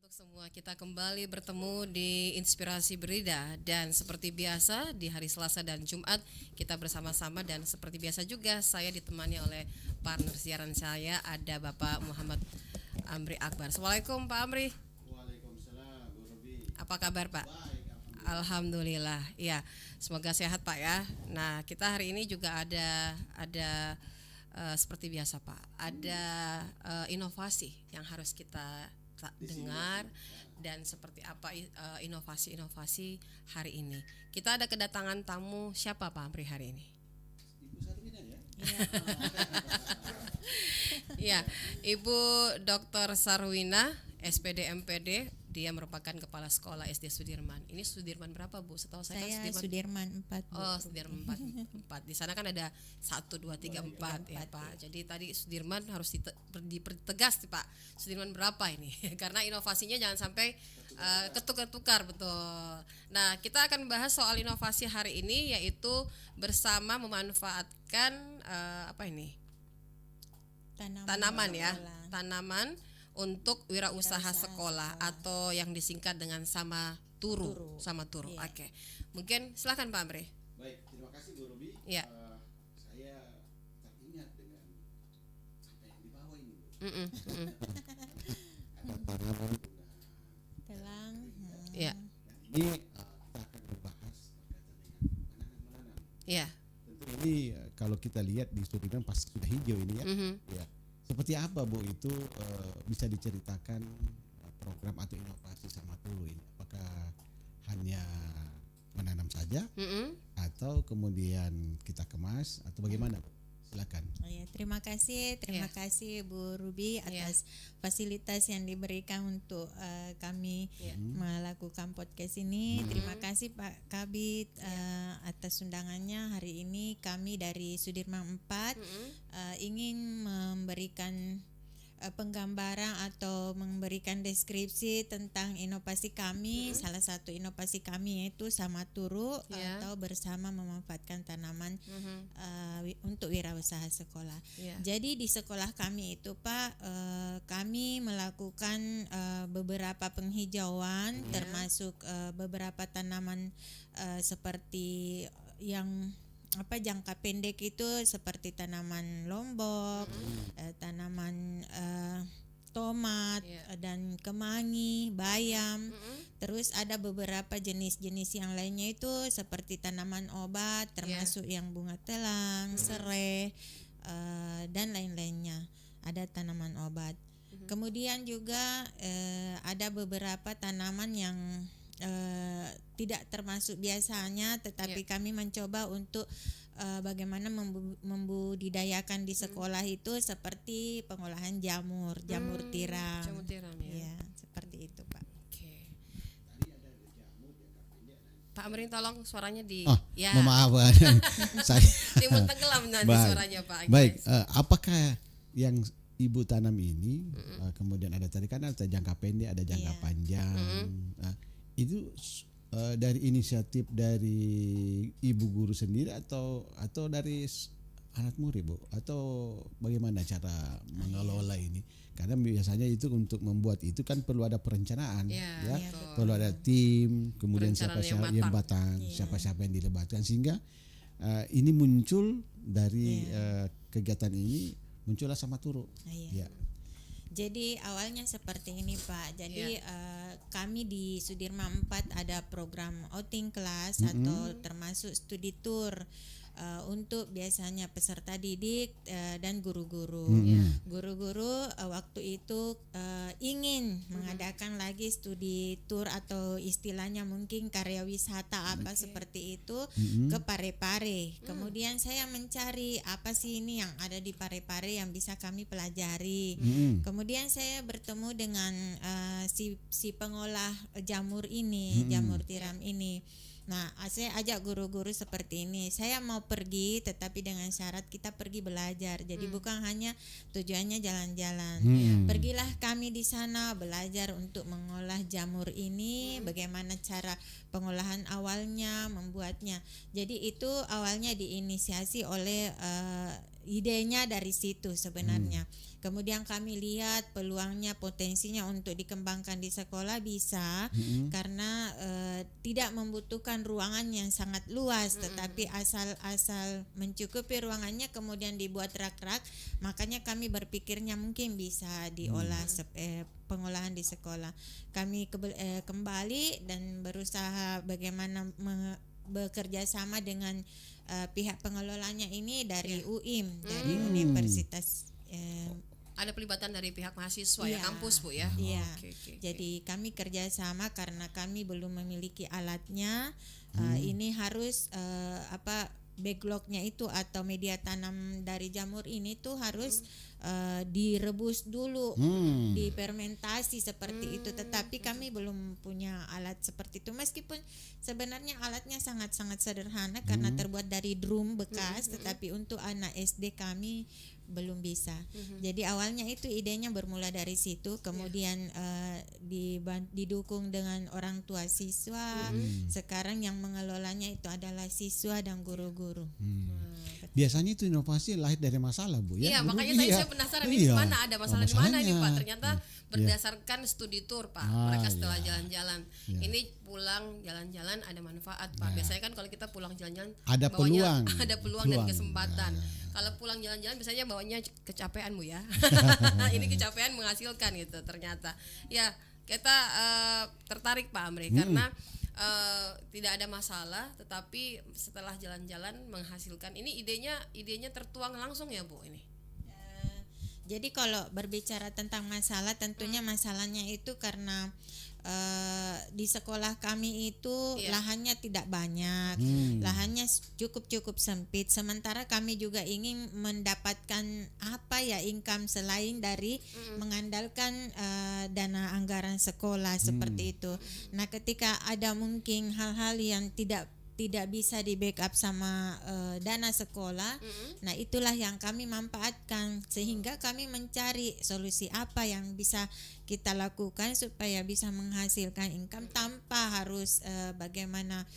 untuk semua, kita kembali bertemu di Inspirasi Berida. Dan seperti biasa di hari Selasa dan Jumat kita bersama-sama. Dan seperti biasa juga saya ditemani oleh partner siaran saya, ada Bapak Muhammad Amri Akbar. Assalamualaikum Pak Amri. Waalaikumsalam Bu Robi. Apa kabar Pak? Baik, Alhamdulillah. Ya, semoga sehat Pak ya. Nah, kita hari ini juga ada seperti biasa Pak, ada inovasi yang harus kita dengar dan seperti apa inovasi-inovasi hari ini. Kita ada kedatangan tamu, siapa Pak Amri hari ini? Ibu Sarwina ya? Iya, Ibu Dr. Sarwina, SPD MPD. Dia merupakan kepala sekolah SD Sudirman. Ini Sudirman berapa Bu? Setahu saya kan Sudirman 4 Bu. Oh, Sudirman 4. Di sana kan ada 1, 2, 3, 4 ya Pak. Jadi tadi Sudirman harus dipertegas Pak. Sudirman berapa ini? Karena inovasinya jangan sampai ketukar-tukar, betul. Nah, kita akan bahas soal inovasi hari ini, yaitu bersama memanfaatkan tanaman ya, tanaman untuk wirausaha sekolah atau yang disingkat dengan sama turu. Iya. Oke. Mungkin silakan Pak Amri. Baik, terima kasih Bu Robi. Iya. Saya teringat dengan apa yang dibawa ini Bu. Ada tanaman Telang. Iya. dan ini kita akan berbahas berkaitan dengan menanam. Iya. Tentu ini kalau kita lihat di Sudirman pasti sudah hijau ini ya. Ya. Seperti apa Bu itu bisa diceritakan program atau inovasi sama tulu ini? Apakah hanya menanam saja atau kemudian kita kemas atau bagaimana Bu? Silakan. Terima kasih Bu Ruby atas fasilitas yang diberikan untuk kami melakukan podcast ini. Terima kasih Pak Kabit atas undangannya. Hari ini kami dari Sudirman 4 ingin memberikan penggambaran atau memberikan deskripsi tentang inovasi kami. Salah satu inovasi kami yaitu sama turu atau bersama memanfaatkan tanaman untuk wirausaha sekolah. Jadi di sekolah kami itu Pak, kami melakukan beberapa penghijauan termasuk beberapa tanaman seperti yang jangka pendek itu seperti tanaman lombok, tanaman tomat dan kemangi, bayam. Terus ada beberapa jenis-jenis yang lainnya itu seperti tanaman obat termasuk yang bunga telang, serai dan lain-lainnya. Ada tanaman obat. Kemudian juga ada beberapa tanaman yang tidak termasuk biasanya, tetapi kami mencoba untuk bagaimana membudidayakan di sekolah itu seperti pengolahan jamur tiram. Jamur tiram ya. Seperti itu Pak. Oke. Pak Amri tolong suaranya Mohon maaf saya timun tenggelam nanti suaranya Pak. Baik, apakah yang Ibu tanam ini kemudian ada tadi kan ada jangka pendek, ada jangka panjang. Itu dari inisiatif dari ibu guru sendiri atau dari anak murid Bu, atau bagaimana cara mengelola ini? Karena biasanya itu untuk membuat itu kan perlu ada perencanaan perlu ada tim, kemudian siapa yang batang, siapa-siapa yang dilibatkan, sehingga ini muncul dari kegiatan ini muncullah sama turu. Jadi awalnya seperti ini Pak. Jadi kami di Sudirman 4 ada program outing kelas atau termasuk studi tour untuk biasanya peserta didik dan guru-guru. Guru-guru waktu itu ingin mengadakan lagi studi tour atau istilahnya mungkin karya wisata seperti itu ke Parepare. Kemudian saya mencari apa sih ini yang ada di Parepare yang bisa kami pelajari. Kemudian saya bertemu dengan si pengolah jamur ini, jamur tiram ini. Nah, saya ajak guru-guru seperti ini. Saya mau pergi, tetapi dengan syarat kita pergi belajar. Jadi bukan hanya tujuannya jalan-jalan. Pergilah kami di sana belajar untuk mengolah jamur ini, bagaimana cara pengolahan awalnya, membuatnya. Jadi itu awalnya diinisiasi oleh idenya dari situ sebenarnya. Kemudian kami lihat peluangnya, potensinya untuk dikembangkan di sekolah bisa, karena tidak membutuhkan ruangan yang sangat luas, tetapi asal mencukupi ruangannya kemudian dibuat rak-rak, makanya kami berpikirnya mungkin bisa diolah pengolahan di sekolah. Kami kembali dan berusaha bagaimana bekerja sama dengan pihak pengelolanya ini dari UIM, dari Universitas. Ada pelibatan dari pihak mahasiswa Iya. ya, kampus Bu ya. Iya. Oke. Jadi kami kerjasama karena kami belum memiliki alatnya. Ini harus backlognya itu atau media tanam dari jamur ini tuh harus direbus dulu, difermentasi seperti itu. Tetapi kami belum punya alat seperti itu. Meskipun sebenarnya alatnya sangat-sangat sederhana karena terbuat dari drum bekas, tetapi untuk anak SD kami belum bisa. Jadi awalnya itu idenya bermula dari situ, kemudian didukung dengan orang tua siswa. Sekarang yang mengelolanya itu adalah siswa dan guru-guru. Biasanya itu inovasi lahir dari masalah Bu ya. Iya, makanya saya penasaran ini mana ada masalah di mana ini Pak. Ternyata berdasarkan studi tour Pak. Mereka setelah jalan-jalan. Ini pulang jalan-jalan ada manfaat Pak. Biasanya kan kalau kita pulang jalan-jalan ada bawanya peluang. ada peluang dan kesempatan. Kalau pulang jalan-jalan biasanya bawanya kecapean Bu ya. Ini kecapean menghasilkan gitu ternyata. Ya, kita tertarik Pak Amri karena tidak ada masalah, tetapi setelah jalan-jalan menghasilkan. Ini idenya tertuang langsung ya Bu ini. Jadi kalau berbicara tentang masalah, tentunya masalahnya itu karena di sekolah kami itu lahannya tidak banyak, lahannya cukup sempit. Sementara kami juga ingin mendapatkan income selain dari mengandalkan dana anggaran sekolah seperti itu. Nah, ketika ada mungkin hal-hal yang tidak bisa di backup sama dana sekolah, nah itulah yang kami manfaatkan sehingga kami mencari solusi apa yang bisa kita lakukan supaya bisa menghasilkan income tanpa harus bagaimana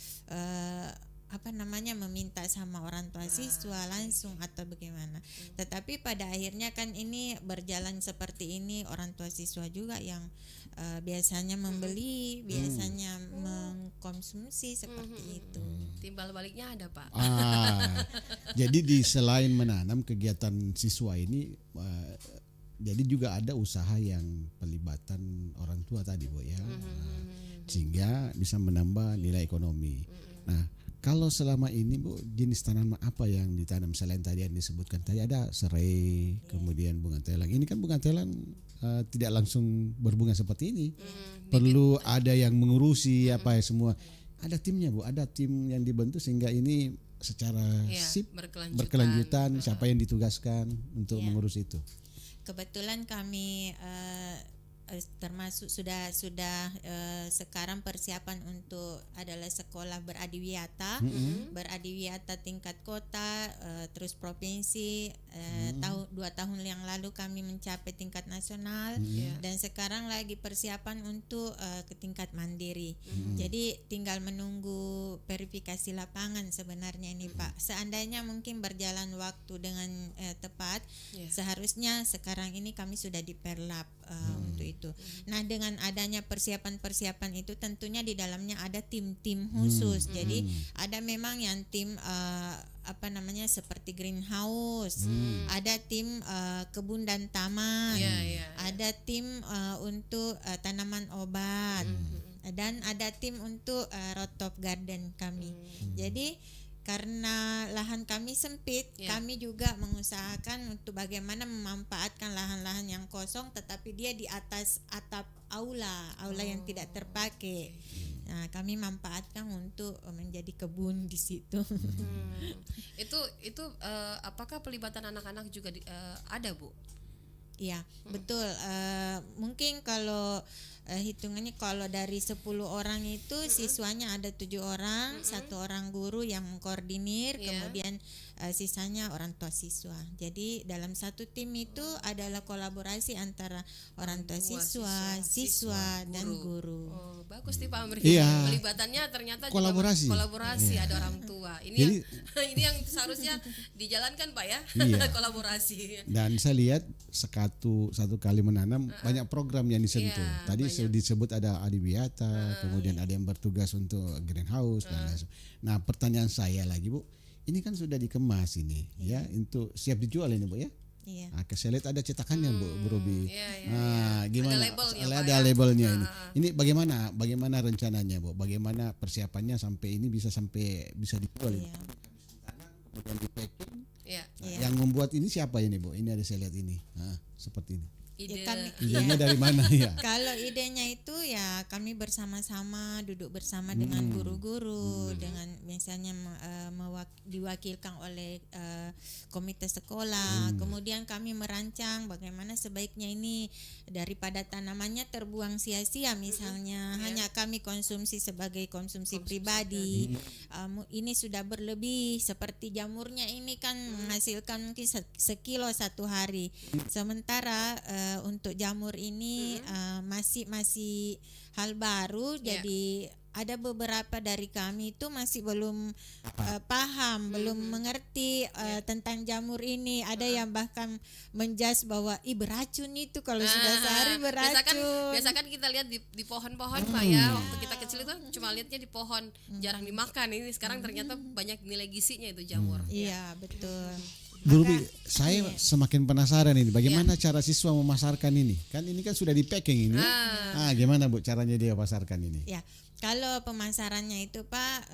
meminta sama orang tua siswa langsung atau bagaimana. Tetapi pada akhirnya kan ini berjalan seperti ini, orang tua siswa juga yang biasanya membeli, biasanya mengkonsumsi seperti itu. Timbal baliknya ada Pak. Jadi di selain menanam kegiatan siswa ini, jadi juga ada usaha yang pelibatan orang tua tadi Bu ya, sehingga bisa menambah nilai ekonomi. Nah, kalau selama ini Bu, jenis tanaman apa yang ditanam selain tadi yang disebutkan tadi? Ada serai, kemudian bunga telang. Ini kan bunga telang tidak langsung berbunga seperti ini. Perlu ada yang mengurusi semua. Ada timnya Bu, ada tim yang dibentuk sehingga ini secara berkelanjutan. Siapa yang ditugaskan untuk mengurus itu? Kebetulan kami termasuk sudah sekarang persiapan untuk adalah sekolah beradiwiyata, beradiwiyata tingkat kota, terus provinsi. 2 tahun yang lalu kami mencapai tingkat nasional, dan sekarang lagi persiapan untuk ke tingkat mandiri. Jadi tinggal menunggu verifikasi lapangan sebenarnya ini Pak. Seandainya mungkin berjalan waktu dengan tepat, seharusnya sekarang ini kami sudah di perlap untuk itu. Nah, dengan adanya persiapan itu tentunya di dalamnya ada tim-tim khusus. Jadi ada memang yang tim seperti greenhouse, ada tim kebun dan taman, ada tim untuk tanaman obat, dan ada tim untuk rooftop garden kami. Jadi karena lahan kami sempit, kami juga mengusahakan untuk bagaimana memanfaatkan lahan-lahan yang kosong, tetapi dia di atas atap aula yang tidak terpakai. Nah, kami manfaatkan untuk menjadi kebun di situ. Itu apakah pelibatan anak-anak juga ada Bu? Iya, betul. Mungkin kalau hitungannya kalau dari 10 orang itu siswanya ada 7 orang, 1 orang guru yang mengkoordinir, kemudian sisanya orang tua siswa. Jadi dalam satu tim itu adalah kolaborasi antara orang tua siswa dan guru. Oh, bagus nih Pak Amri. Iya. Pelibatannya ternyata Kolaborasi. juga kolaborasi, ada orang tua. Ini Jadi, ini yang seharusnya dijalankan Pak ya. Iya. Kolaborasi. Dan saya lihat satu kali menanam banyak program yang disentuh. Iya, Tadi banyak. disebut ada adiwiyata, kemudian ada yang bertugas untuk greenhouse dan lain sebagainya. Nah, pertanyaan saya lagi Bu, ini kan sudah dikemas ini ya untuk siap dijual ini Bu ya. Iya. Nah, saya lihat ada cetakannya Bu Robi. Iya, iya, Nah, gimana? Ada labelnya, Pak, Ada ya? labelnya ini. Ini bagaimana rencananya Bu? Bagaimana persiapannya sampai ini bisa dijual ini? Iya. Kemudian di packing. Iya. Iya. Yang membuat ini siapa ini Bu? Ini ada saya lihat ini. Nah, seperti ini. Ide. Ya, kami- Idenya dari mana ya? Kalau idenya itu ya kami bersama-sama duduk bersama dengan guru-guru, dengan misalnya diwakilkan oleh komite sekolah. Kemudian kami merancang bagaimana sebaiknya ini daripada tanamannya terbuang sia-sia misalnya hanya kami konsumsi sebagai konsumsi pribadi. Ini sudah berlebih seperti jamurnya ini kan menghasilkan mungkin sekilo satu hari. Sementara untuk jamur ini masih hal baru, jadi ada beberapa dari kami itu masih belum paham, belum mengerti tentang jamur ini. Ada yang bahkan menjudge bahwa beracun itu kalau sudah sehari beracun. Biasakan kita lihat di pohon-pohon Pak ya. Waktu kita kecil itu cuma lihatnya di pohon, jarang dimakan. Ini sekarang ternyata banyak nilai gizinya itu jamur. Iya, betul. Bu Ruby, saya semakin penasaran ini bagaimana cara siswa memasarkan ini. Kan ini kan sudah di packing ini. Gimana Bu caranya dia pasarkan ini? Ya, kalau pemasarannya itu Pak,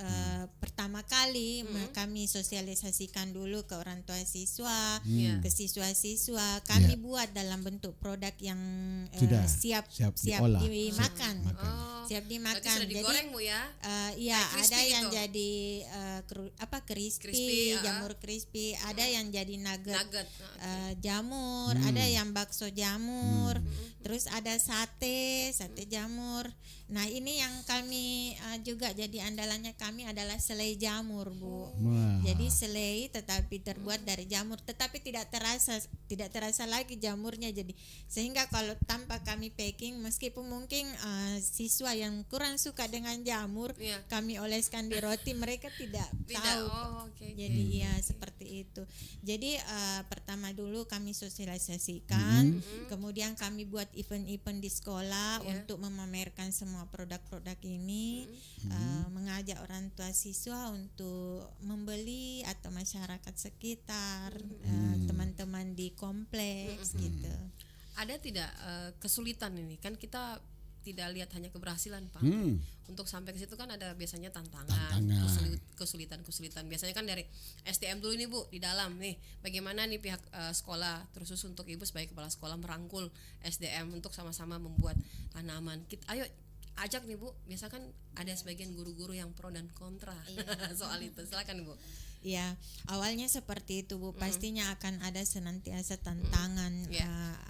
pertama kali kami sosialisasikan dulu ke orang tua siswa, ke siswa-siswa. Kami buat dalam bentuk produk yang Sudah, siap diolah. dimakan. Oh, Siap berarti dimakan. sudah digoreng Bu ya. Iya, Kayak ada crispy yang gitu. jadi Crispy, crispy, jamur crispy, ada yang jadi nugget. Jamur, ada yang bakso jamur, terus ada sate jamur. Nah, ini yang kami juga jadi andalannya kami adalah selai jamur, Bu. Wah. Jadi selai tetapi terbuat dari jamur, tetapi tidak terasa lagi jamurnya. Jadi sehingga kalau tanpa kami packing, meskipun mungkin siswa yang kurang suka dengan jamur, kami oleskan di roti, mereka tidak tahu. Oh, okay. Jadi ya seperti itu. Jadi pertama dulu kami sosialisasikan, kemudian kami buat event-event di sekolah untuk memamerkan semua produk-produk ini, mengajak orang tua siswa untuk membeli atau masyarakat sekitar, teman-teman di kompleks gitu. Ada tidak kesulitan ini? Kan kita tidak lihat hanya keberhasilan Pak. Untuk sampai ke situ kan ada biasanya tantangan. Kesulitan. Biasanya kan dari SDM dulu nih Bu, di dalam nih bagaimana nih pihak sekolah terus untuk Ibu sebagai kepala sekolah merangkul SDM untuk sama-sama membuat tanaman. Ayo ajak nih Bu, biasa kan ada sebagian guru-guru yang pro dan kontra soal itu. Silakan Bu. Ya, awalnya seperti itu Bu. Pastinya akan ada senantiasa tantangan,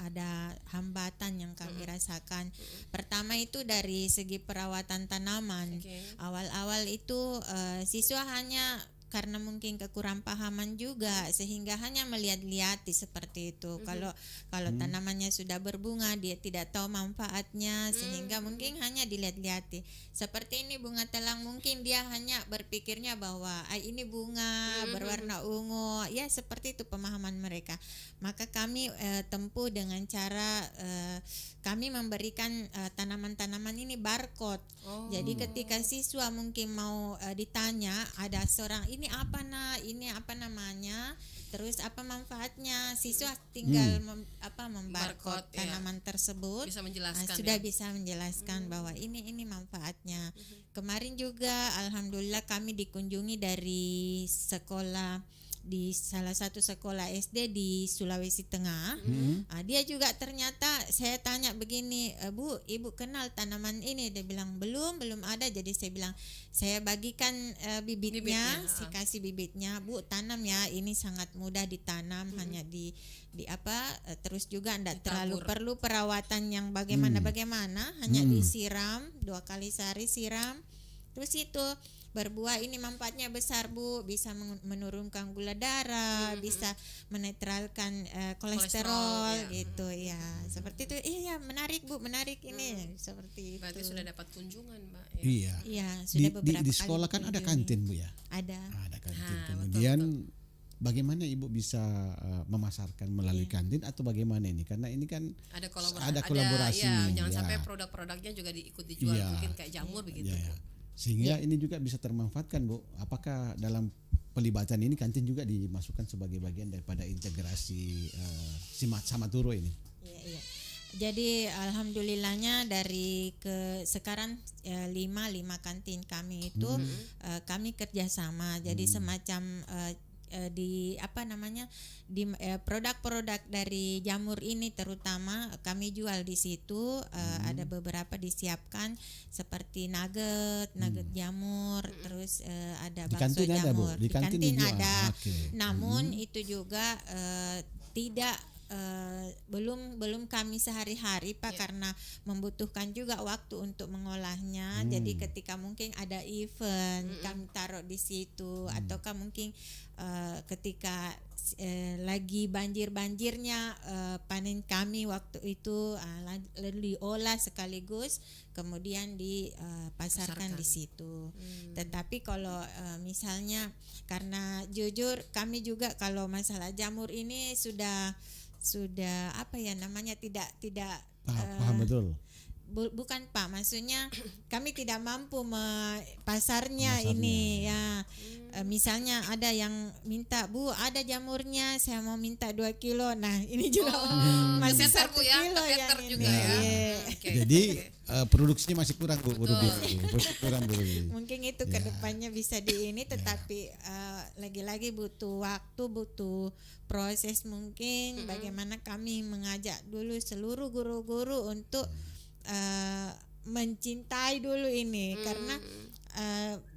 ada hambatan yang kami rasakan. Pertama itu dari segi perawatan tanaman. Awal-awal itu siswa hanya karena mungkin kekurang pahaman juga sehingga hanya melihat-lihati seperti itu. Kalau tanamannya sudah berbunga dia tidak tahu manfaatnya sehingga mungkin hanya dilihat-lihati. Seperti ini bunga telang mungkin dia hanya berpikirnya bahwa ini bunga berwarna ungu. Ya seperti itu pemahaman mereka. Maka kami tempuh dengan cara kami memberikan tanaman-tanaman ini barcode. Jadi ketika siswa mungkin mau ditanya ada seorang ini apa namanya, terus apa manfaatnya, siswa tinggal membarcode tanaman tersebut, bisa menjelaskan, sudah bisa menjelaskan bahwa ini manfaatnya. Kemarin juga alhamdulillah kami dikunjungi dari sekolah di salah satu sekolah SD di Sulawesi Tengah. Dia juga ternyata saya tanya begini, Bu, Ibu kenal tanaman ini? Dia bilang belum ada. Jadi saya bilang saya bagikan bibitnya, saya kasih bibitnya, Bu tanam ya, ini sangat mudah ditanam, hanya di terus juga tidak terlalu perlu perawatan yang bagaimana, hanya disiram 2 kali sehari siram, terus itu berbuah. Ini manfaatnya besar, Bu, bisa menurunkan gula darah, bisa menetralkan kolesterol gitu ya, seperti itu. Iya, menarik Bu, menarik ini seperti Berarti itu. sudah dapat kunjungan, Mbak. Iya. Iya, sudah beberapa di kali sekolah kan ada dikunjungi. kantin Bu ya. Ada. Ada kantin. betul, Kemudian bagaimana Ibu bisa memasarkan melalui kantin atau bagaimana ini? Karena ini kan Ada kolaborasi. ya, jangan ya. sampai produk-produknya juga diikut dijual, Iya. mungkin kayak jamur begitu. Ya, ya. Sehingga ini juga bisa termanfaatkan Bu. Apakah dalam pelibatan ini kantin juga dimasukkan sebagai bagian daripada integrasi sama Turo ini? Iya. Jadi alhamdulillahnya dari sekarang 5 kantin kami itu kami kerjasama. Jadi semacam di produk-produk dari jamur ini terutama kami jual di situ. Ada beberapa disiapkan seperti nugget jamur, terus ada Di bakso kantin ada, Bu? jamur. Di Di kantin kantin dijual. ada. Oke. Namun itu juga tidak belum kami sehari-hari Pak, karena membutuhkan juga waktu untuk mengolahnya. Jadi ketika mungkin ada event kami taruh di situ, ataukah mungkin ketika lagi banjirnya panen kami waktu itu lalu diolah sekaligus kemudian dipasarkan di situ. Tetapi kalau misalnya, karena jujur kami juga kalau masalah jamur ini sudah tidak Paham betul. bukan Pak, maksudnya kami tidak mampu pasarnya ini ya. Misalnya ada yang minta, Bu ada jamurnya, saya mau minta 2 kilo. Nah ini juga masih keteter, 1 Bu, ya, kilo keteter yang juga ini. ya. Iya. Oke. Jadi produksinya masih kurang Bu Ruby. Masih kurang Bu Ruby. Mungkin itu kedepannya bisa di ini, tetapi lagi-lagi butuh waktu, butuh proses mungkin. Bagaimana kami mengajak dulu seluruh guru-guru untuk mencintai dulu ini, karena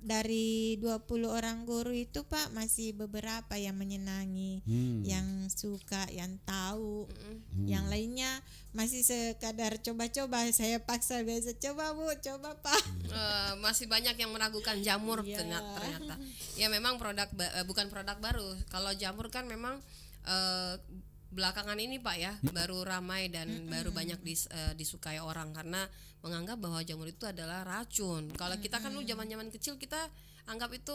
dari 20 orang guru itu Pak masih beberapa yang menyenangi, yang suka, yang tahu, yang lainnya masih sekadar coba-coba. Saya paksa biasa, coba Bu, coba Pak. Masih banyak yang meragukan jamur ternyata. Ya memang bukan produk baru. Kalau jamur kan memang belakangan ini Pak ya baru ramai dan baru banyak disukai orang, karena menganggap bahwa jamur itu adalah racun. Kalau kita kan dulu zaman-zaman kecil kita anggap itu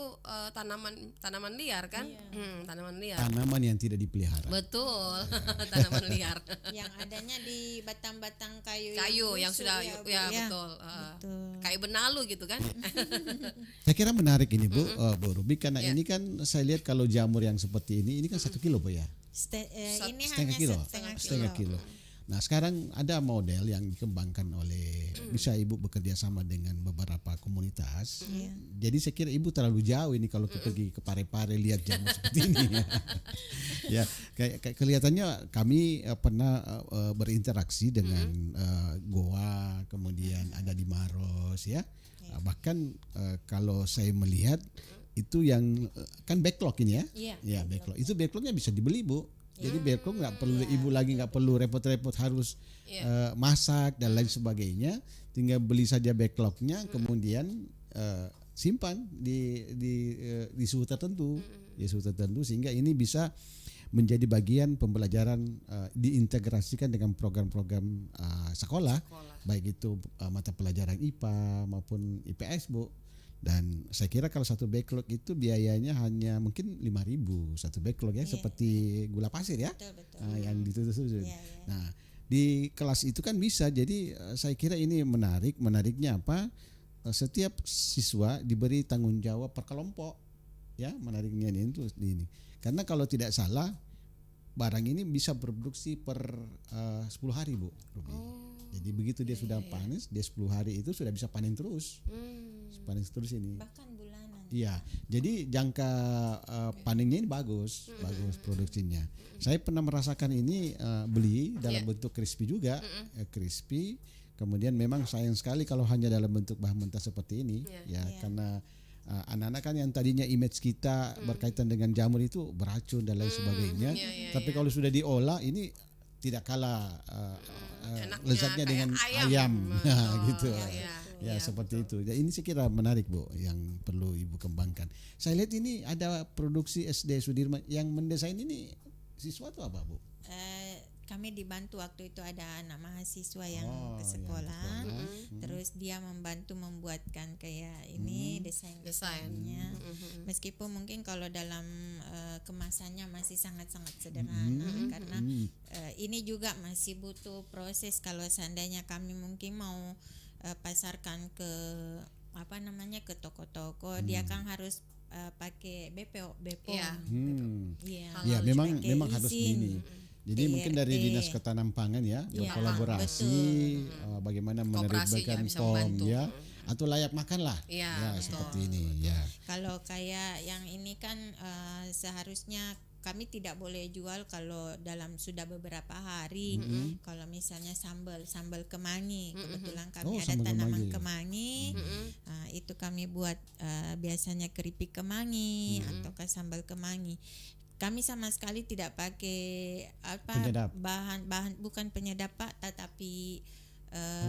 tanaman liar kan, tanaman liar. Tanaman yang tidak dipelihara. Betul, tanaman liar. Yang adanya di batang-batang kayu Yang busuk sudah ya, Bu. betul. Kayak benalu gitu kan. Saya kira menarik ini Bu, Bu Ruby, karena ini kan saya lihat kalau jamur yang seperti ini kan 1 kilo Bu ya. Ini Setengah hanya kilo. setengah kilo. Nah sekarang ada model yang dikembangkan oleh bisa Ibu bekerja sama dengan beberapa komunitas. Jadi saya kira Ibu terlalu jauh ini kalau pergi ke Pare-Pare lihat jamur seperti ini. Ya kayak kelihatannya kami pernah berinteraksi dengan Goa, kemudian ada di Maros ya. Bahkan kalau saya melihat itu yang kan backlog ini ya. Ya backlog. Itu backlognya bisa dibeli Bu. Jadi backlog nggak perlu Ibu lagi nggak perlu repot-repot harus masak dan lain sebagainya. Tinggal beli saja backlognya, kemudian simpan di suhu tertentu, sehingga ini bisa menjadi bagian pembelajaran diintegrasikan dengan program-program sekolah, baik itu mata pelajaran IPA maupun IPS Bu. Dan saya kira kalau satu backlog itu biayanya hanya mungkin 5.000 satu backlog ya, seperti gula pasir ya, Betul. yang ditutup. Nah di kelas itu kan bisa. Jadi saya kira ini menariknya apa? Setiap siswa diberi tanggung jawab per kelompok ya, menariknya ini. Karena kalau tidak salah barang ini bisa berproduksi per 10 hari Bu. Jadi begitu dia sudah panen, dia 10 hari itu sudah bisa panen terus. Panen terus ini. Bahkan bulanan Iya, jadi jangka panennya ini bagus produksinya. Saya pernah merasakan ini beli dalam bentuk crispy juga, crispy. Kemudian memang sayang sekali kalau hanya dalam bentuk bahan mentah seperti ini, karena anak-anak kan yang tadinya image kita berkaitan dengan jamur itu beracun dan lain sebagainya. Tapi kalau sudah diolah ini tidak kalah lezatnya dengan ayam, gitu. Seperti itu. Ya, ini saya kira menarik Bu, yang perlu Ibu kembangkan. Saya lihat ini ada produksi SD Sudirman yang mendesain ini siswa atau apa Bu? Kami dibantu waktu itu ada anak mahasiswa yang ke sekolah, terus dia membantu membuatkan kayak ini desainnya. Meskipun mungkin kalau dalam kemasannya masih sangat-sangat sederhana, karena ini juga masih butuh proses. Kalau seandainya kami mungkin mau pasarkan ke ke toko-toko, dia kan harus pakai BPOM. Ya, memang harus gini. Jadi mungkin dari Dinas Ketahanan Pangan berkolaborasi bagaimana menerbitkan POM atau layak makan lah. Seperti ini ya. Kalau kayak yang ini kan seharusnya kami tidak boleh jual kalau dalam sudah beberapa hari. Kalau misalnya sambal kemangi, kebetulan kami ada tanaman kemangi, itu kami buat biasanya keripik kemangi atau sambal kemangi. Kami sama sekali tidak pakai bahan bukan penyedap Pak, tetapi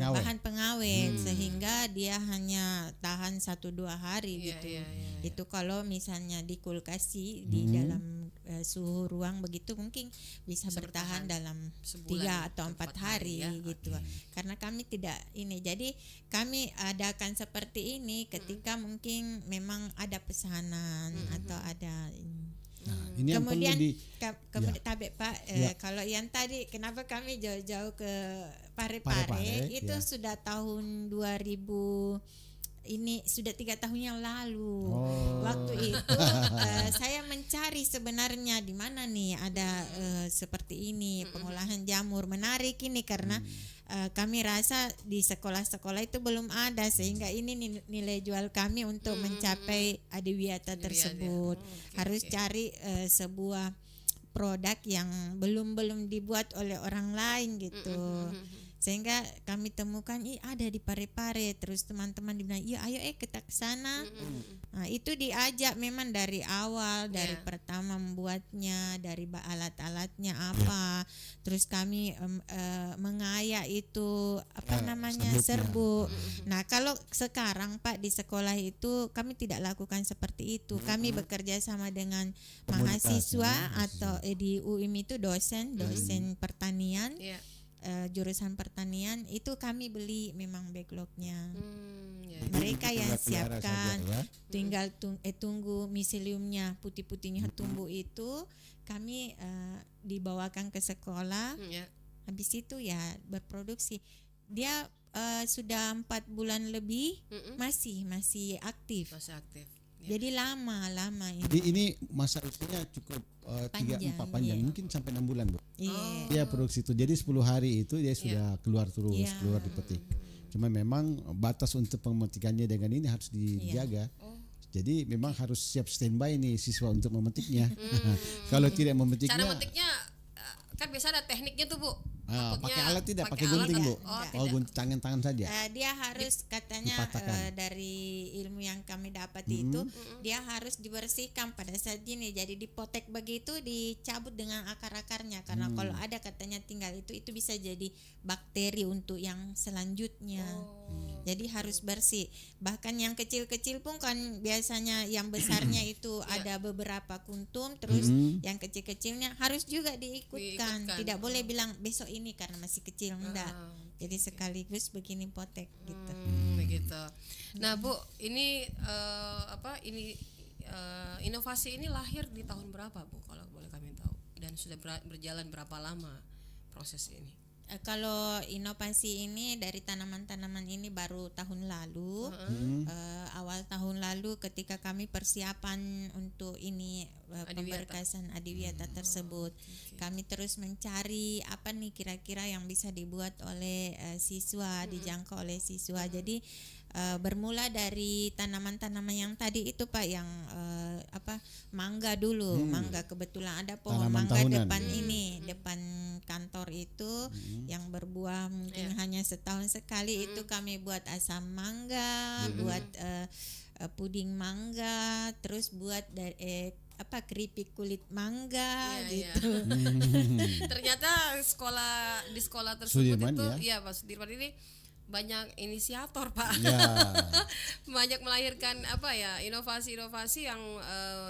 bahan pengawet sehingga dia hanya tahan 1-2 hari gitu. Itu kalau misalnya dikulkasi di dalam suhu ruang begitu mungkin bisa bertahan dalam 3 atau 4 hari gitu. Karena kami tidak ini, jadi kami adakan seperti ini ketika mungkin memang ada pesanan atau ada ini kemudian Tabe Pak, kalau yang tadi kenapa kami jauh-jauh ke Parepare itu sudah tahun 2000, ini sudah 3 tahun yang lalu. Waktu itu saya mencari sebenarnya di mana nih ada seperti ini pengolahan jamur menarik ini, karena kami rasa di sekolah-sekolah itu belum ada, sehingga ini nilai jual kami untuk mencapai adiwiyata tersebut. Harus cari sebuah produk yang belum dibuat oleh orang lain gitu. Sehingga kami temukan ada di Parepare, terus teman-teman bilang ayo kita ke sana. Nah, itu diajak memang dari awal, dari pertama membuatnya, dari alat-alatnya apa, terus kami mengayak itu serbuk. Nah, kalau sekarang Pak di sekolah itu kami tidak lakukan seperti itu. Kami bekerja sama dengan mahasiswa atau di UIM itu dosen pertanian. Jurusan pertanian itu kami beli memang backlognya. Mereka yang siapkan, tinggal tunggu miseliumnya putih-putihnya tumbuh itu kami dibawakan ke sekolah. Habis itu berproduksi. Dia sudah 4 bulan lebih masih aktif. Jadi lama ini. Jadi ini masa usianya cukup 3-4 panjang, mungkin sampai 6 bulan Bu. Dia produksi itu. Jadi 10 hari itu dia sudah keluar dipetik. Cuma memang batas untuk pemetikannya dengan ini harus dijaga. Jadi memang harus siap standby nih siswa untuk memetiknya. Kalau tidak memetiknya. Cara memetiknya kan biasa ada tekniknya tuh Bu. Pakai alat tidak, pakai gunting Bu. Gunting tangan saja. Dia harus katanya dari ilmu yang kami dapat itu dia harus dibersihkan pada saat ini. Jadi dipotek begitu, dicabut dengan akar-akarnya, karena kalau ada katanya tinggal itu bisa jadi bakteri untuk yang selanjutnya. Jadi harus bersih. Bahkan yang kecil-kecil pun kan biasanya yang besarnya itu ada beberapa kuntum, terus yang kecil-kecilnya harus juga diikutkan. Tidak boleh bilang besok ini karena masih kecil, enggak. Jadi sekaligus begini potek gitu. Begitu. Nah Bu, ini inovasi ini lahir di tahun berapa Bu, kalau boleh kami tahu, dan sudah berjalan berapa lama proses ini? Kalau inovasi ini dari tanaman-tanaman ini baru tahun lalu, awal tahun lalu ketika kami persiapan untuk ini pemberkasan adiwiyata tersebut, kami terus mencari apa nih kira-kira yang bisa dibuat oleh siswa, dijangkau oleh siswa. Jadi bermula dari tanaman-tanaman yang tadi itu Pak, yang mangga dulu. Mangga, kebetulan ada pohon Tanaman mangga tahunan. depan ini, depan kantor itu yang berbuah mungkin hanya setahun sekali. Itu kami buat asam mangga, buat puding mangga, terus buat dari keripik kulit mangga Iya, gitu. Ternyata di sekolah tersebut Sudirman, itu ya. ya Pak Sudirman ini banyak inisiator Pak. Ya. Banyak melahirkan inovasi-inovasi yang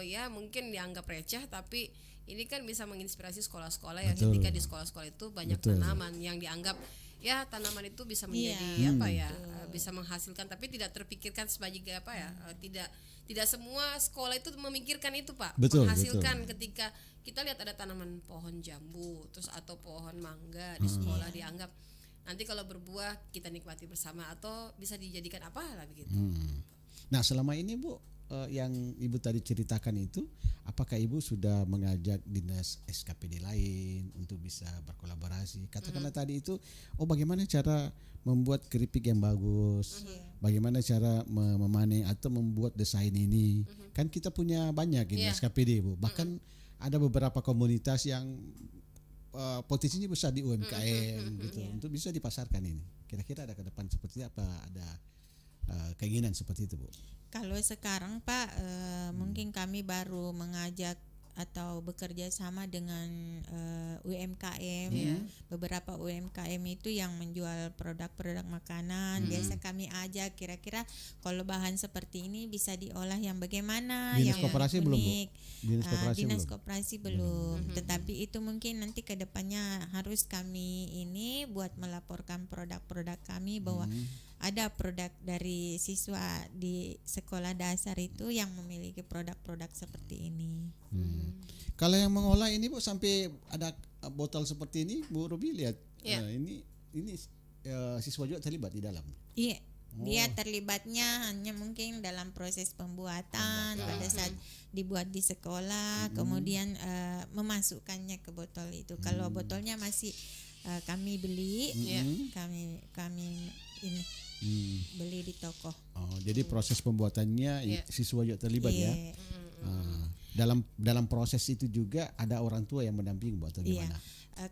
ya mungkin dianggap receh, tapi ini kan bisa menginspirasi sekolah-sekolah yang Betul. ketika di sekolah-sekolah itu banyak Betul. tanaman yang dianggap ya tanaman itu bisa menjadi bisa menghasilkan, tapi tidak terpikirkan sebagai tidak semua sekolah itu memikirkan itu Pak. Betul, Menghasilkan ketika kita lihat ada tanaman pohon jambu terus atau pohon mangga di sekolah dianggap nanti kalau berbuah kita nikmati bersama atau bisa dijadikan apa lah begitu. Nah, selama ini Bu, yang Ibu tadi ceritakan itu, apakah Ibu sudah mengajak dinas SKPD lain untuk bisa berkolaborasi? Katakanlah tadi itu, bagaimana cara membuat keripik yang bagus, bagaimana cara memanen atau membuat desain ini? Kan kita punya banyak ini SKPD Bu, bahkan ada beberapa komunitas yang potensinya besar di UMKM gitu untuk bisa dipasarkan ini. Kira-kira ada ke depan seperti apa? Ada keinginan seperti itu Bu? Kalau sekarang Pak, mungkin kami baru mengajak atau bekerja sama dengan UMKM. Beberapa UMKM itu yang menjual produk-produk makanan. Biasa kami ajak, kira-kira kalau bahan seperti ini bisa diolah yang bagaimana, Dinas yang koperasi belum, Bu? unik. Dinas koperasi Koperasi belum. Tetapi itu mungkin nanti ke depannya harus kami ini buat melaporkan produk-produk kami bahwa ada produk dari siswa di sekolah dasar itu yang memiliki produk-produk seperti ini. Kalau yang mengolah ini Bu, sampai ada botol seperti ini Bu Robi lihat, ini siswa juga terlibat di dalam. Iya, dia terlibatnya hanya mungkin dalam proses pembuatan pada saat dibuat di sekolah, kemudian memasukkannya ke botol itu. Kalau botolnya masih kami beli, kami ini beli di toko. Jadi proses pembuatannya siswa juga terlibat ya. Dalam proses itu juga ada orang tua yang mendampingi Bu atau gimana?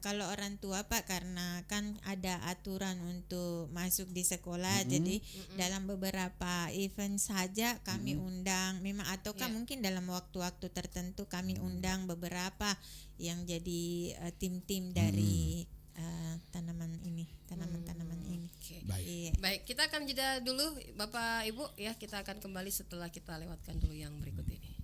Kalau orang tua Pak, karena kan ada aturan untuk masuk di sekolah, jadi dalam beberapa event saja kami undang, memang ataukah mungkin dalam waktu-waktu tertentu kami undang beberapa yang jadi tim-tim dari tanaman ini. Okay. Baik. Kita akan jeda dulu Bapak Ibu ya, kita akan kembali setelah kita lewatkan dulu yang berikut ini.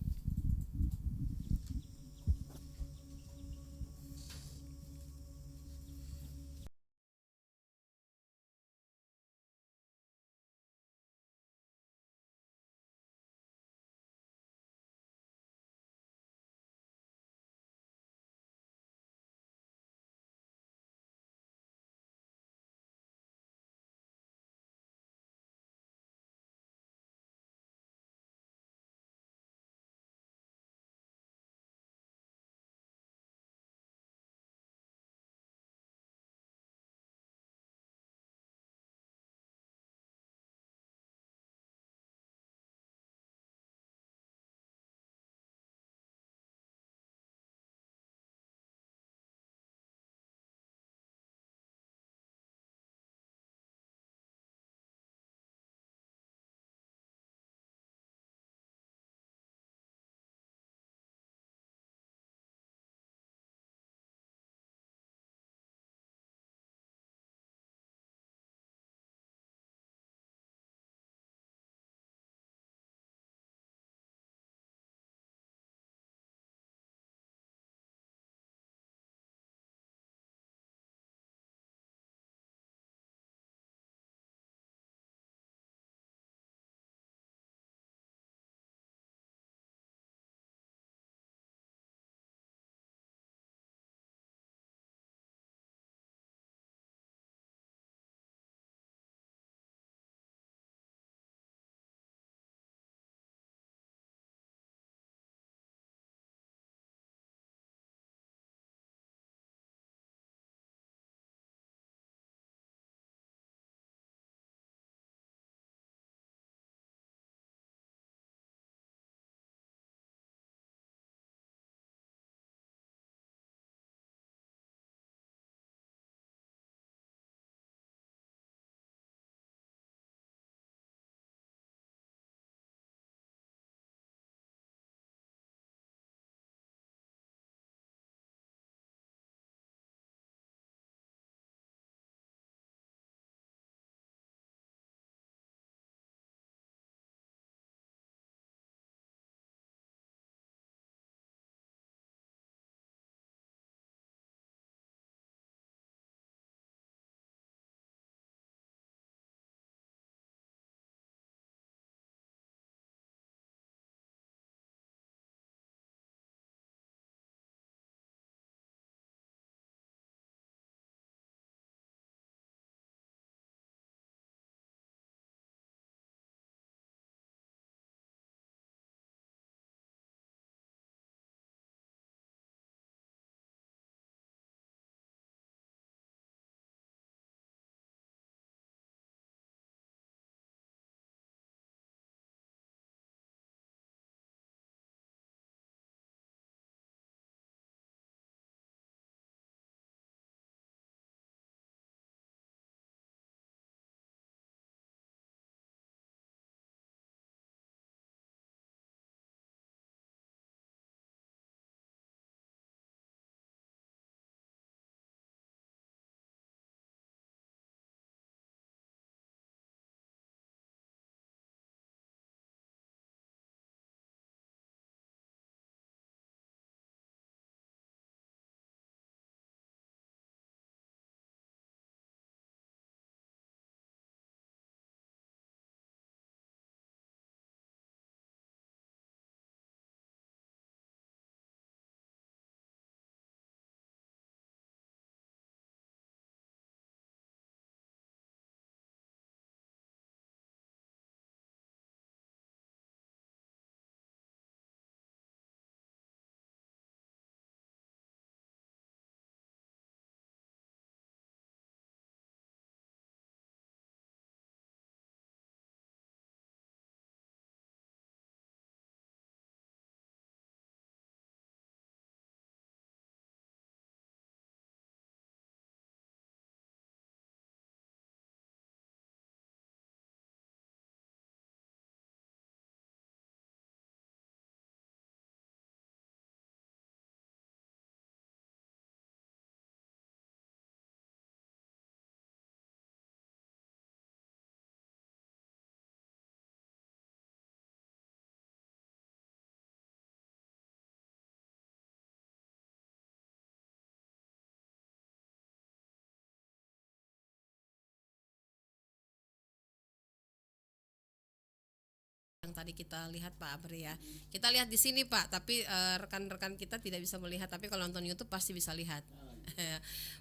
yang tadi kita lihat Pak Amri ya. Kita lihat di sini Pak, tapi rekan-rekan kita tidak bisa melihat, tapi kalau nonton YouTube pasti bisa lihat.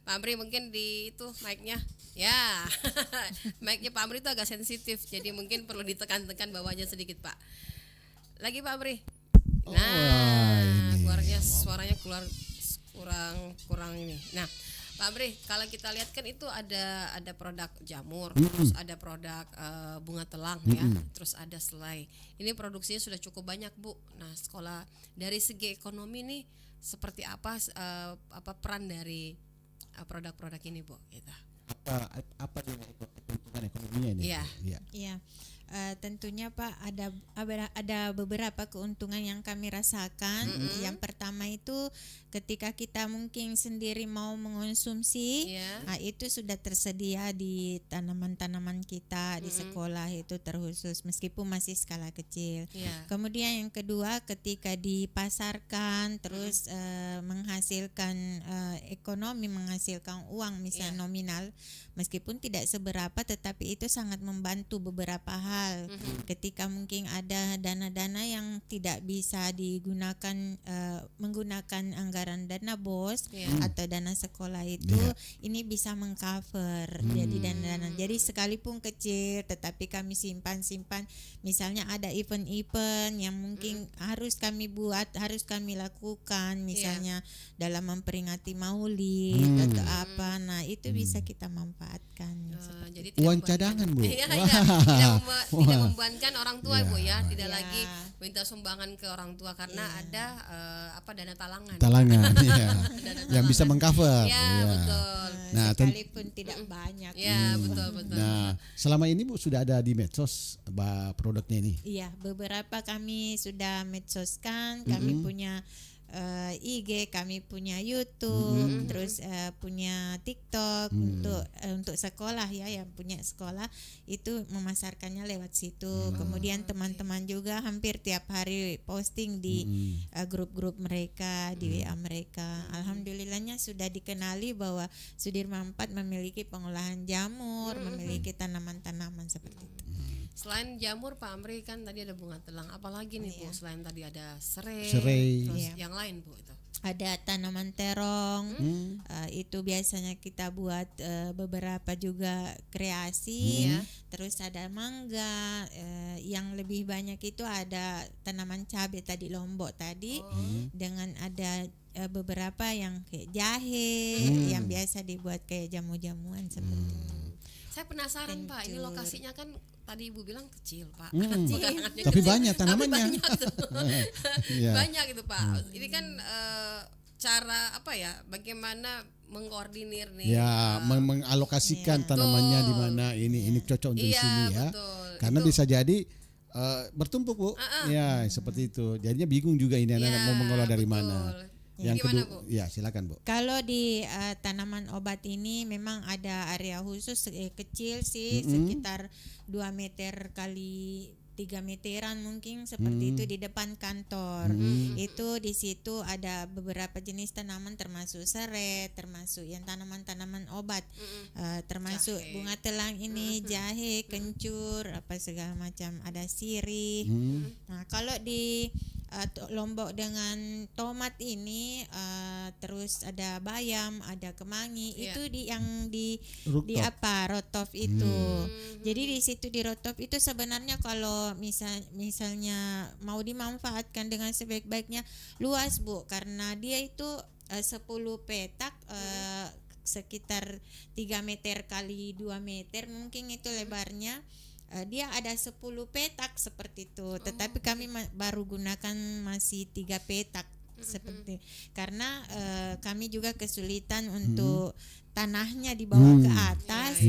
Pak Amri mungkin di itu mic-nya. Ya. Mic-nya Pak Amri itu agak sensitif, jadi mungkin perlu ditekan-tekan bawahnya sedikit Pak. Lagi Pak Amri. Nah, suaranya keluar kurang ini. Nah, Pak Amri, kalau kita lihat kan itu ada produk jamur, terus ada produk bunga telang ya, terus ada selai. Ini produksinya sudah cukup banyak Bu. Nah, sekolah dari segi ekonomi nih seperti apa peran dari produk-produk ini Bu? Gitu. Apa keuntungan ekonominya ini? Iya. Iya. Tentunya Pak ada beberapa keuntungan yang kami rasakan. Yang pertama itu ketika kita mungkin sendiri mau mengonsumsi, itu sudah tersedia di tanaman-tanaman kita di sekolah itu terkhusus meskipun masih skala kecil. Kemudian yang kedua ketika dipasarkan terus menghasilkan ekonomi, menghasilkan uang misalnya nominal meskipun tidak seberapa tetapi itu sangat membantu beberapa hal. Ketika mungkin ada dana-dana yang tidak bisa digunakan menggunakan anggaran dana BOS atau dana sekolah itu ini bisa mengcover jadi dana-dana. Jadi sekalipun kecil tetapi kami simpan misalnya ada event-event yang mungkin harus kami buat, harus kami lakukan misalnya dalam memperingati Maulid atau apa. Nah, itu bisa kita manfaatkan. Jadi uang cadangan Bu. Tidak membebankan orang tua Bu ya, tidak lagi minta sumbangan ke orang tua karena ada dana talangan. Yang bisa mengcover. Betul. Nah, sekalipun tidak banyak. Betul. Nah, selama ini Bu sudah ada di medsos produknya ini? Iya, beberapa kami sudah medsoskan, kami punya IG, kami punya YouTube, terus punya TikTok untuk sekolah ya, yang punya sekolah itu memasarkannya lewat situ. Kemudian teman-teman juga hampir tiap hari posting di grup-grup mereka, di WA mereka. Alhamdulillahnya sudah dikenali bahwa Sudirman 4 memiliki pengolahan jamur, memiliki tanaman-tanaman seperti itu. Selain jamur Pak Amri kan tadi ada bunga telang, apalagi nih Bu? Selain tadi ada serai. Terus yang lain Bu itu? Ada tanaman terong, itu biasanya kita buat beberapa juga kreasi. Terus ada mangga, yang lebih banyak itu ada tanaman cabai tadi, lombok tadi, dengan ada beberapa yang kayak jahe yang biasa dibuat kayak jamu-jamuan seperti itu. Saya penasaran Pak, ini lokasinya kan tadi Ibu bilang kecil Pak. Tapi banyak tanamannya. Banyak itu Pak. Ini kan cara bagaimana mengkoordinir nih. Mengalokasikan tanamannya di mana ini cocok untuk di sini ya. Betul. Karena bisa jadi bertumpuk Bu. Seperti itu. Jadinya bingung juga ini anak-anak mau mengolah dari mana. Yang kedua, Bu? Ya silakan Bu. Kalau di tanaman obat ini memang ada area khusus kecil sih, sekitar 2 meter kali 3 meteran mungkin seperti itu di depan kantor. Itu di situ ada beberapa jenis tanaman termasuk serai, termasuk yang tanaman-tanaman obat, termasuk jahe. Bunga telang ini, jahe, kencur, apa segala macam, ada sirih. Nah, kalau di Lombok dengan tomat ini terus ada bayam, ada kemangi, itu yang di rotov itu. Jadi di situ di rotov itu sebenarnya kalau misalnya mau dimanfaatkan dengan sebaik-baiknya luas Bu, karena dia itu 10 petak sekitar 3 meter kali 2 meter mungkin itu lebarnya. Dia ada 10 petak seperti itu, tetapi kami baru gunakan masih 3 petak seperti karena kami juga kesulitan untuk tanahnya dibawa ke atas.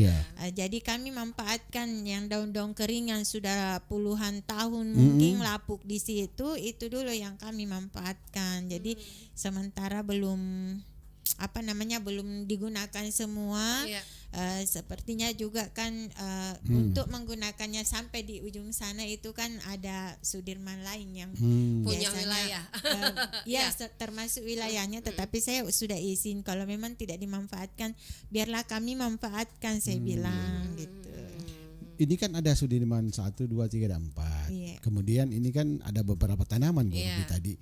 Jadi kami manfaatkan yang daun-daun kering yang sudah puluhan tahun mungkin lapuk di situ, itu dulu yang kami manfaatkan. Jadi sementara belum digunakan semua. Sepertinya juga kan untuk menggunakannya sampai di ujung sana itu kan ada Sudirman lain yang punya wilayah. Termasuk wilayahnya, tetapi saya sudah izin kalau memang tidak dimanfaatkan biarlah kami manfaatkan, saya bilang gitu. Ini kan ada Sudirman 1, 2, 3 dan 4. Kemudian ini kan ada beberapa tanaman Bu Iya. Ruby tadi.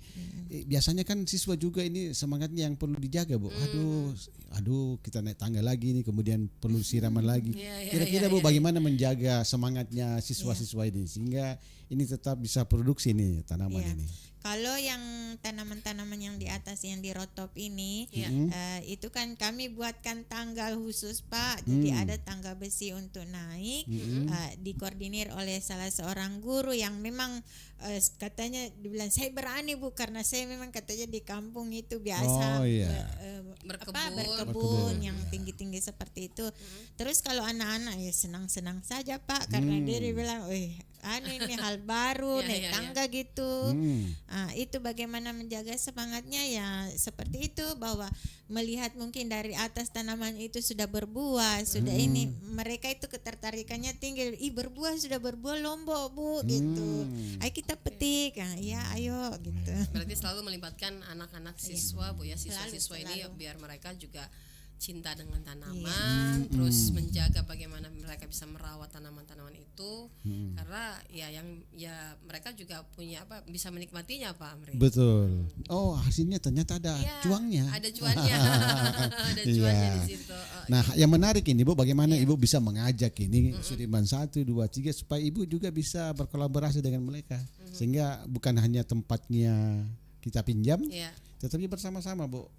Biasanya kan siswa juga ini semangatnya yang perlu dijaga Bu. Aduh kita naik tangga lagi nih, kemudian perlu siraman lagi. Iya, Kira-kira Bu bagaimana menjaga semangatnya siswa-siswa ini sehingga ini tetap bisa produksi nih tanaman Iya. ini. Kalau yang tanaman-tanaman yang di atas yang di rotop ini, Iya. itu kan kami buatkan tangga khusus Pak. Jadi ada tangga besi untuk naik, dikoordinir oleh salah seorang guru yang memang katanya dibilang saya berani Bu karena saya memang katanya di kampung itu biasa Oh, iya. berkebun yang tinggi-tinggi seperti itu. Terus kalau anak-anak ya senang-senang saja Pak karena dia bilang, ini hal baru Iya, naik iya, tangga gitu. Itu bagaimana menjaga semangatnya ya seperti itu, bahwa melihat mungkin dari atas tanaman itu sudah berbuah, sudah ini mereka itu ketertarikannya tinggi, berbuah sudah berbuah Lombok Bu gitu. Ayo kita petik, ya ayo gitu. Berarti selalu melibatkan anak-anak siswa Bu ya, siswa-siswa ini selalu. biar mereka juga cinta dengan tanaman, terus menjaga bagaimana mereka bisa merawat tanaman-tanaman itu, karena ya mereka juga punya bisa menikmatinya Pak Amri. Betul. Oh hasilnya ternyata ada Iya, cuangnya. ada cuannya, ada cuannya Iya. di situ. Nah, yang menarik ini Bu, bagaimana Ibu bisa mengajak ini Sudirman 1, 2, 3 supaya Ibu juga bisa berkolaborasi dengan mereka. Sehingga bukan hanya tempatnya kita pinjam, Iya. tetapi bersama-sama Bu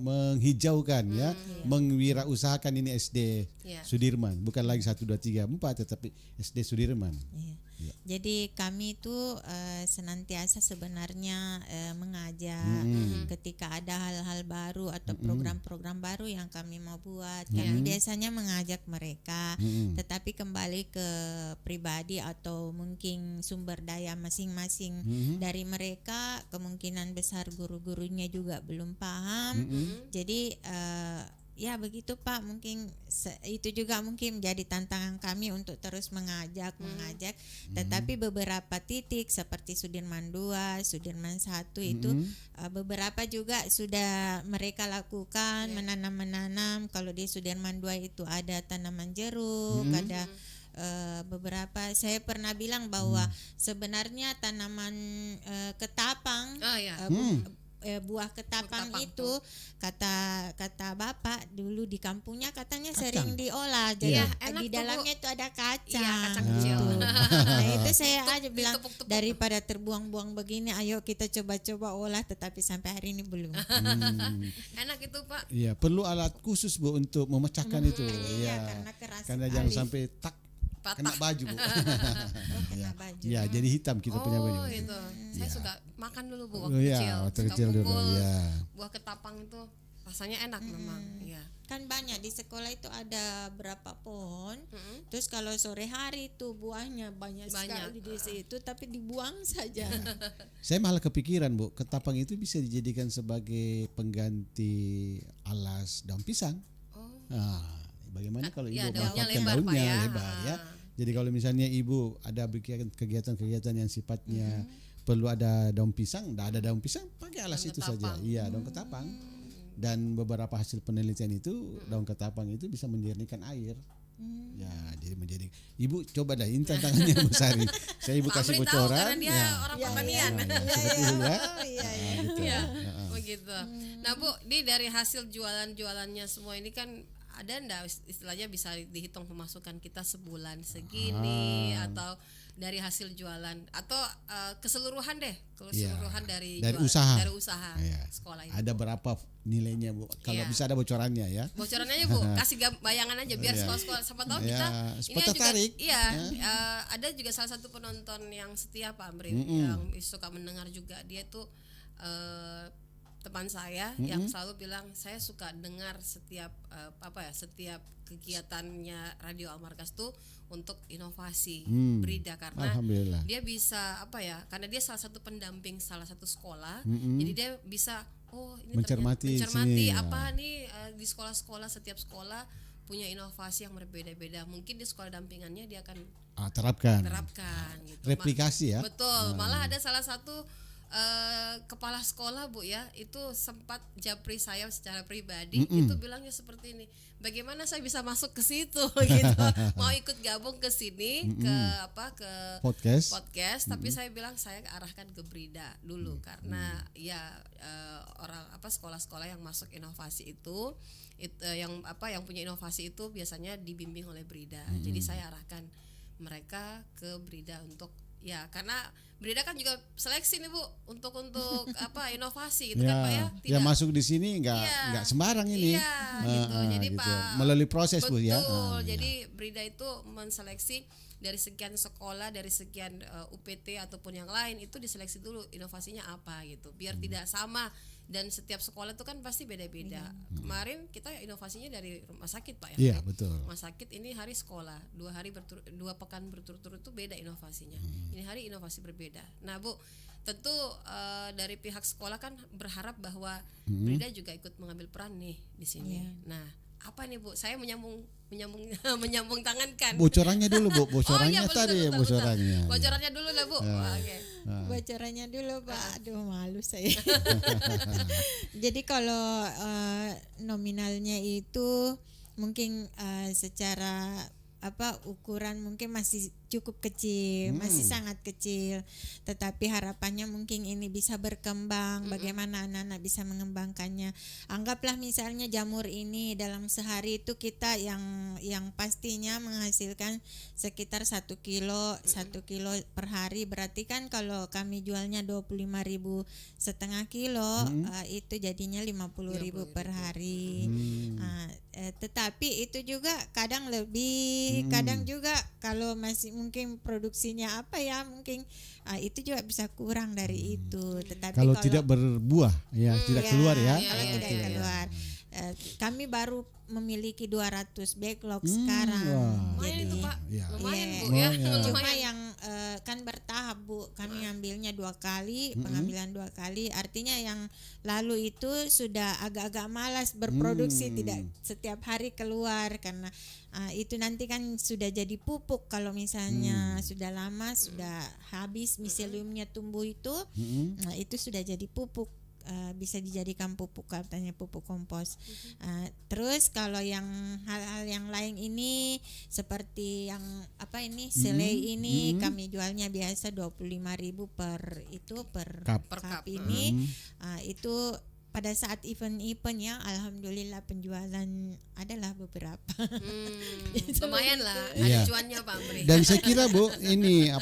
menghijaukan ya, mengwirausahakan ini SD Iya. Sudirman, bukan lagi 1, 2, 3, 4 tetapi SD Sudirman. Iya. Iya. Jadi kami itu senantiasa sebenarnya mengajak ketika ada hal-hal baru atau program-program baru yang kami mau buat. Kami biasanya mengajak mereka, tetapi kembali ke pribadi atau mungkin sumber daya masing-masing dari mereka. Kemungkinan besar guru-gurunya juga belum paham. Jadi ya begitu Pak, mungkin itu juga mungkin menjadi tantangan kami untuk terus mengajak. Tetapi beberapa titik seperti Sudirman 2, Sudirman 1 itu beberapa juga sudah mereka lakukan, menanam. Kalau di Sudirman 2 itu ada tanaman jeruk, ada beberapa. Saya pernah bilang bahwa sebenarnya tanaman ketapang, buah ketapang itu kata bapak dulu di kampungnya katanya sering diolah, jadi enak di tuh, dalamnya Bu. itu ada kacang. Iya, kacang kecil. Nah itu saya aja bilang ditepuk-tepuk. daripada terbuang-buang begini, ayo kita coba-coba olah, tetapi sampai hari ini belum. Enak itu Pak. Iya, perlu alat khusus Bu untuk memecahkan itu. Iya, Iya. karena keras Karena sekali. jangan sampai kena Patah. baju Bu. Kena baju. Ya, jadi hitam kita punya baju. Itu. Saya suka makan dulu Bu waktu Iya, kecil. waktu Suka kecil dulu, pukul iya. buah ketapang itu rasanya enak memang. Iya. Kan banyak di sekolah itu ada berapa pohon. Terus kalau sore hari itu buahnya banyak sekali di situ, tapi dibuang saja. Saya malah kepikiran Bu, ketapang itu bisa dijadikan sebagai pengganti alas daun pisang. Nah, bagaimana kalau Ibu iya, daunnya manfaatkan lebar, Pak, daunnya ya. lebar ya. Jadi kalau misalnya Ibu ada bikin kegiatan-kegiatan yang sifatnya perlu ada daun pisang, tidak ada daun pisang, pakai alas Daun itu saja. ketapang. Iya, daun ketapang. Dan beberapa hasil penelitian itu daun ketapang itu bisa menjernihkan air. Ya, jadi menjadi Ibu coba dah ini tantangannya Bu Sari. Saya Ibu Pak kasih Amri tahu bocoran. karena dia orang pertanian. Seperti itu ya. Gitu. Iya, begitu. Nah Bu, ini dari hasil jualan-jualannya semua ini kan ada ndak istilahnya bisa dihitung pemasukan kita sebulan segini atau dari hasil jualan atau keseluruhan deh, keseluruhan dari usaha. dari usaha Iya. sekolah ini. Ada berapa nilainya Bu? Kalau Iya. bisa ada bocorannya ya. Bocorannya aja Bu, kasih bayangan aja biar sekolah-sekolah siapa tahu Iya, kita siapa juga tertarik. iya, ada juga salah satu penonton yang setia Pak Amri yang suka mendengar juga, dia tuh teman saya yang selalu bilang saya suka dengar setiap setiap kegiatannya Radio Al-Markas tuh untuk inovasi Brida, karena Alhamdulillah. dia bisa karena dia salah satu pendamping salah satu sekolah, jadi dia bisa ini Mencermati mencermati sini, apa nih di sekolah-sekolah, setiap sekolah punya inovasi yang berbeda-beda, mungkin di sekolah dampingannya dia akan Terapkan. terapkan gitu. Replikasi ya. Betul, malah ada salah satu kepala sekolah Bu ya, itu sempat japri saya secara pribadi, itu bilangnya seperti ini, bagaimana saya bisa masuk ke situ gitu, mau ikut gabung ke sini ke podcast, tapi saya bilang saya arahkan ke Brida dulu karena ya orang sekolah-sekolah yang masuk inovasi itu yang punya inovasi itu biasanya dibimbing oleh Brida, jadi saya arahkan mereka ke Brida untuk ya karena Brida kan juga seleksi nih Bu untuk inovasi gitu kan Pak ya. Yang masuk di sini nggak sembarang ini. Iya, gitu. Jadi gitu. Pak Melalui proses betul, Bu ya. Jadi Brida itu menseleksi dari sekian sekolah, dari sekian UPT ataupun yang lain itu diseleksi dulu inovasinya apa gitu. Biar tidak sama dan setiap sekolah itu kan pasti beda-beda. Kemarin kita inovasinya dari rumah sakit Pak ya. Iya, betul. Rumah sakit ini hari sekolah, 2 pekan berturut-turut itu beda inovasinya. Ini hari inovasi berbeda. Nah Bu, tentu dari pihak sekolah kan berharap bahwa Brida juga ikut mengambil peran nih di sini. Nah, apa nih Bu? Saya menyambung tangan kan. Bocorannya dulu Bu, bocorannya betul. bocorannya. Bocorannya dulu lah Bu. Oke. Bocorannya dulu Pak. Aduh malu saya. Jadi kalau nominalnya itu mungkin secara ukuran mungkin masih cukup kecil, masih sangat kecil. Tetapi harapannya mungkin ini bisa berkembang, bagaimana anak-anak bisa mengembangkannya. Anggaplah misalnya jamur ini dalam sehari itu kita yang pastinya menghasilkan sekitar 1 kilo per hari. Berarti kan kalau kami jualnya 25.000 setengah kilo, itu jadinya 50.000 per hari. Tetapi itu juga kadang lebih, kadang juga kalau masih mungkin produksinya mungkin itu juga bisa kurang dari itu. Tetapi kalau tidak berbuah tidak keluar ya. Kalau tidak keluar. Kami baru memiliki 200 backlog sekarang. Lumayan itu Pak. Lumayan Bu ya. ya. Cuma yang kan bertahap Bu. Kami ambilnya 2 kali, pengambilan 2 kali. Artinya yang lalu itu sudah agak-agak malas berproduksi, tidak setiap hari keluar karena itu nanti kan sudah jadi pupuk. Kalau misalnya sudah lama, sudah habis miseliumnya tumbuh itu, itu sudah jadi pupuk. Bisa dijadikan pupuk, katanya pupuk kompos. Terus kalau yang hal-hal yang lain ini seperti yang selai ini kami jualnya biasa 25.000 per cup ini. Itu pada saat event-event ya, alhamdulillah penjualan adalah beberapa. Lumayan lah, ada cuannya Pak Amri. Dan saya kira Bu, ini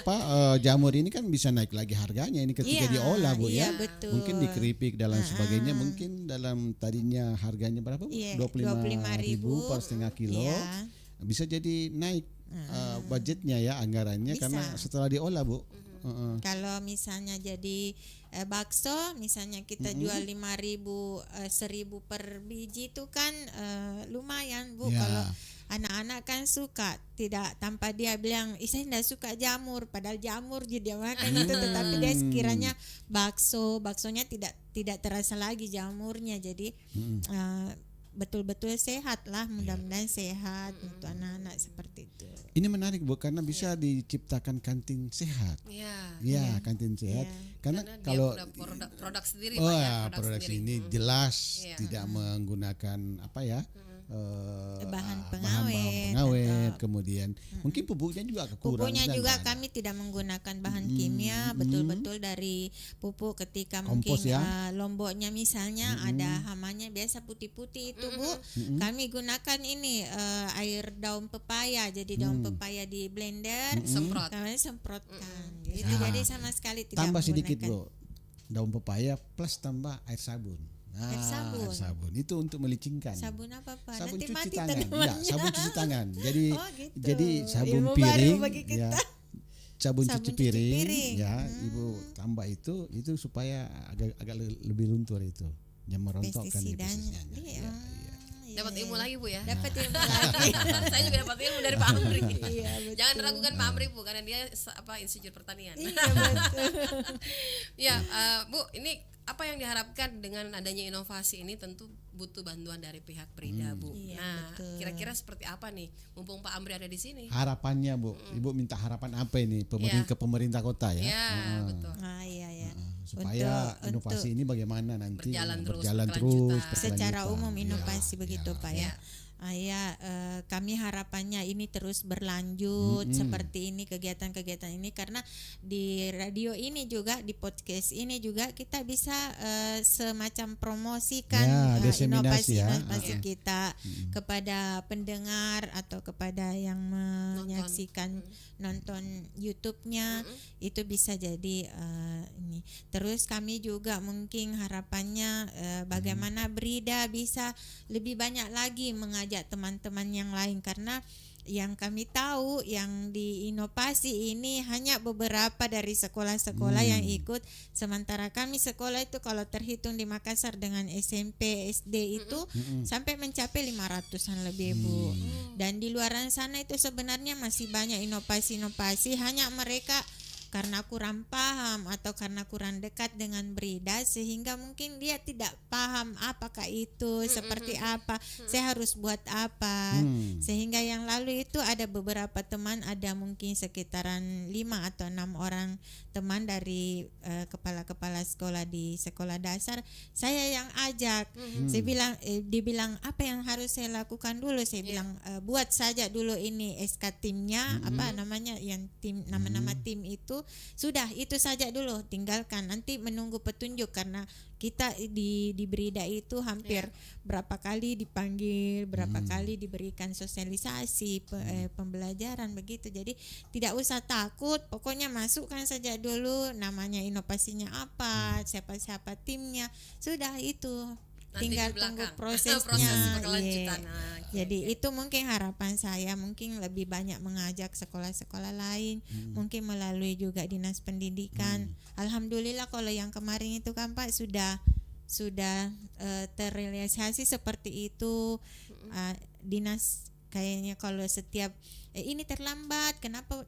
jamur ini kan bisa naik lagi harganya ini ketika diolah Bu ya. Betul. Mungkin di keripik dan lain sebagainya, mungkin dalam tadinya harganya berapa Bu? 25.000 per setengah kilo. Bisa jadi naik budgetnya ya, anggarannya bisa. Karena setelah diolah Bu. Kalau misalnya jadi bakso, misalnya kita jual 5.000, 1.000 per biji itu kan lumayan Bu. Kalau anak-anak kan suka, tidak tanpa dia bilang saya tidak suka jamur, padahal jamur jadi makan itu, tetapi dia sekiranya baksonya tidak terasa lagi jamurnya, jadi betul-betul sehat lah, mudah-mudahan sehat untuk anak-anak seperti itu. Ini menarik Bu, karena bisa diciptakan kantin sehat. Iya, kantin sehat. Karena kalau produk sendiri produk ini jelas tidak menggunakan bahan pengawet, kemudian mungkin pupuknya juga kekurangan. Pupuknya juga kami tidak menggunakan bahan kimia, betul-betul dari pupuk. Ketika mungkin lomboknya misalnya ada hamanya biasa putih-putih itu Bu, kami gunakan ini air daun pepaya. Jadi daun pepaya di blender, kami semprotkan. Jadi sama sekali tidak tambah menggunakan. Sedikit Bu, daun pepaya plus tambah air sabun. Air sabun itu untuk melicingkan. Sabun apa Pak? Sabun nanti cuci mati tangan. tanamannya. Sabun cuci tangan. Jadi gitu. jadi sabun Ilmu piring baru bagi kita. ya. Sabun cuci piring ya, Ibu tambah itu supaya agak lebih luntur itu. Jangan merontokkan pestisida. Dapat ilmu lagi Bu ya. Dapat ilmu lagi. Saya juga dapat ilmu dari Pak Amri. Jangan ragukan Pak Amri Bu, karena dia insinyur pertanian. Ya, Bu, ini apa yang diharapkan dengan adanya inovasi ini tentu butuh bantuan dari pihak Brida Bu. Betul. Kira-kira seperti apa nih, mumpung Pak Amri ada di sini? Harapannya Bu, Ibu minta harapan apa ini ke pemerintah kota ya? Iya, betul. Iya. supaya inovasi ini bagaimana nanti berjalan terus, berkelanjutan. secara umum Ya, inovasi begitu ya. Pak ya. Kami harapannya ini terus berlanjut seperti ini, kegiatan-kegiatan ini, karena di radio ini juga, di podcast ini juga kita bisa semacam promosikan diseminasi inovasi kita kepada pendengar atau kepada yang menyaksikan nonton YouTube-nya. Itu bisa jadi ini. Terus kami juga mungkin harapannya bagaimana Brida bisa lebih banyak lagi mengajak teman-teman yang lain, karena yang kami tahu yang di inovasi ini hanya beberapa dari sekolah-sekolah yang ikut, sementara kami sekolah itu kalau terhitung di Makassar dengan SMP, SD itu sampai mencapai 500-an lebih Bu. Dan di luar sana itu sebenarnya masih banyak inovasi-inovasi, hanya mereka karena kurang paham atau karena kurang dekat dengan Brida sehingga mungkin dia tidak paham apakah itu seperti apa, saya harus buat apa. Sehingga yang lalu itu ada beberapa teman, ada mungkin sekitaran 5 atau 6 orang teman dari kepala-kepala sekolah di sekolah dasar, saya yang ajak. Saya bilang dibilang apa yang harus saya lakukan dulu, saya bilang buat saja dulu ini SK timnya, apa namanya yang tim, nama-nama tim itu, sudah itu saja dulu, tinggalkan, nanti menunggu petunjuk, karena kita di Brida itu hampir berapa kali dipanggil, berapa kali diberikan sosialisasi, pembelajaran begitu. Jadi tidak usah takut, pokoknya masukkan saja dulu namanya inovasinya apa, siapa-siapa timnya, sudah itu. Nanti Tinggal di belakang. tunggu prosesnya. Proses berkelanjutan. Jadi itu mungkin harapan saya, mungkin lebih banyak mengajak sekolah-sekolah lain, mungkin melalui juga dinas pendidikan. Alhamdulillah kalau yang kemarin itu kan Pak sudah terrealisasi seperti itu. Dinas kayaknya kalau setiap ini terlambat,